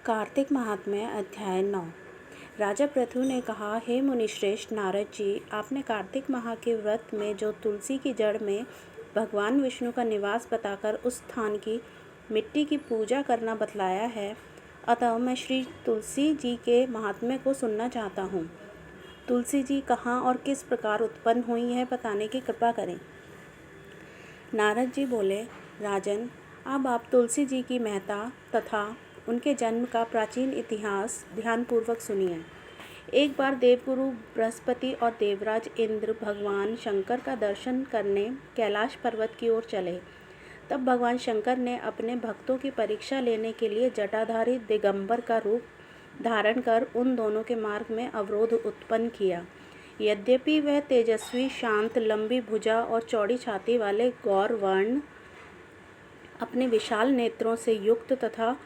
कार्तिक महात्म्य अध्याय 9। राजा पृथु ने कहा, हे मुनिश्रेष्ठ नारद जी, आपने कार्तिक माह के व्रत में जो तुलसी की जड़ में भगवान विष्णु का निवास बताकर उस स्थान की मिट्टी की पूजा करना बतलाया है, अतः मैं श्री तुलसी जी के महात्म्य को सुनना चाहता हूँ। तुलसी जी कहाँ और किस प्रकार उत्पन्न हुई है बताने की कृपा करें। नारद जी बोले, राजन, अब आप तुलसी जी की महत्ता तथा उनके जन्म का प्राचीन इतिहास ध्यानपूर्वक सुनिए। एक बार देवगुरु बृहस्पति और देवराज इंद्र भगवान शंकर का दर्शन करने कैलाश पर्वत की ओर चले। तब भगवान शंकर ने अपने भक्तों की परीक्षा लेने के लिए जटाधारी दिगंबर का रूप धारण कर उन दोनों के मार्ग में अवरोध उत्पन्न किया। यद्यपि वह तेजस्वी, शांत, लंबी भुजा और चौड़ी छाती वाले गौर वर्ण अपने विशाल नेत्रों से युक्त तथा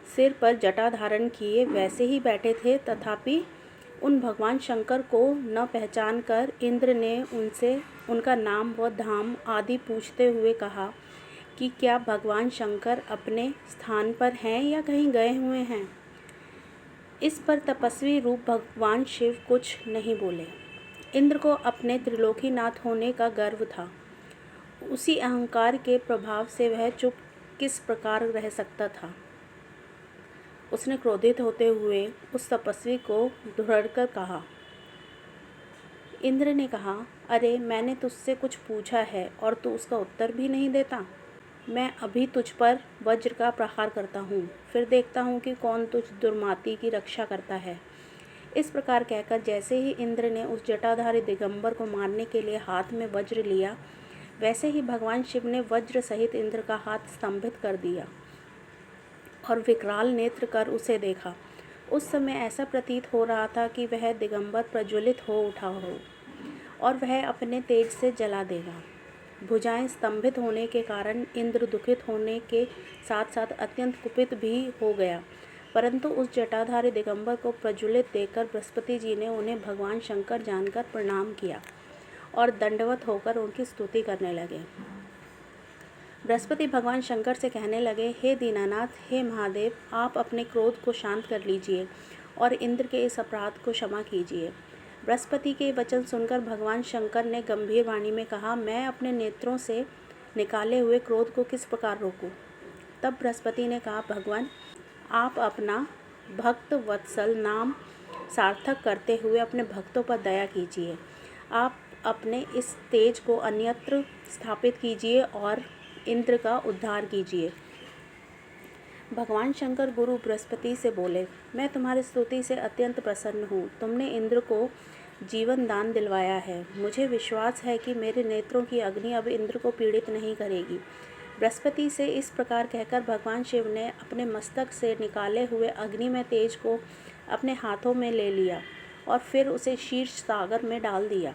सिर पर जटा धारण किए वैसे ही बैठे थे, तथापि उन भगवान शंकर को न पहचान कर इंद्र ने उनसे उनका नाम व धाम आदि पूछते हुए कहा कि क्या भगवान शंकर अपने स्थान पर हैं या कहीं गए हुए हैं। इस पर तपस्वी रूप भगवान शिव कुछ नहीं बोले। इंद्र को अपने त्रिलोकीनाथ होने का गर्व था। उसी अहंकार के प्रभाव से वह चुप किस प्रकार रह सकता था। उसने क्रोधित होते हुए उस तपस्वी को धुरड़कर कहा। इंद्र ने कहा, अरे, मैंने तुझसे कुछ पूछा है और तू उसका उत्तर भी नहीं देता। मैं अभी तुझ पर वज्र का प्रहार करता हूँ, फिर देखता हूँ कि कौन तुझ दुर्माती की रक्षा करता है। इस प्रकार कहकर जैसे ही इंद्र ने उस जटाधारी दिगंबर को मारने के लिए हाथ में वज्र लिया, वैसे ही भगवान शिव ने वज्र सहित इंद्र का हाथ स्तंभित कर दिया और विकराल नेत्र कर उसे देखा। उस समय ऐसा प्रतीत हो रहा था कि वह दिगंबर प्रज्वलित हो उठा हो और वह अपने तेज से जला देगा। भुजाएं स्तंभित होने के कारण इंद्र दुखित होने के साथ साथ अत्यंत कुपित भी हो गया, परंतु उस जटाधारी दिगंबर को प्रज्वलित देखकर बृहस्पति जी ने उन्हें भगवान शंकर जानकर प्रणाम किया और दंडवत होकर उनकी स्तुति करने लगे। बृहस्पति भगवान शंकर से कहने लगे, हे दीनानाथ, हे महादेव, आप अपने क्रोध को शांत कर लीजिए और इंद्र के इस अपराध को क्षमा कीजिए। बृहस्पति के वचन सुनकर भगवान शंकर ने गंभीर वाणी में कहा, मैं अपने नेत्रों से निकाले हुए क्रोध को किस प्रकार रोकूं। तब बृहस्पति ने कहा, भगवान, आप अपना भक्त वत्सल नाम सार्थक करते हुए अपने भक्तों पर दया कीजिए। आप अपने इस तेज को अन्यत्र स्थापित कीजिए और इंद्र का उद्धार कीजिए। भगवान शंकर गुरु बृहस्पति से बोले, मैं तुम्हारी स्तुति से अत्यंत प्रसन्न हूँ। तुमने इंद्र को जीवन दान दिलवाया है। मुझे विश्वास है कि मेरे नेत्रों की अग्नि अब इंद्र को पीड़ित नहीं करेगी। बृहस्पति से इस प्रकार कहकर भगवान शिव ने अपने मस्तक से निकाले हुए अग्नि में तेज को अपने हाथों में ले लिया और फिर उसे शीर्ष सागर में डाल दिया।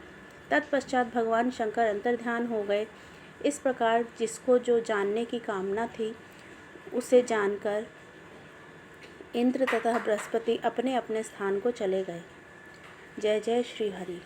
तत्पश्चात भगवान शंकर अंतर्ध्यान हो गए। इस प्रकार जिसको जो जानने की कामना थी, उसे जानकर इंद्र तथा बृहस्पति अपने अपने स्थान को चले गए। जय जय श्री हरि।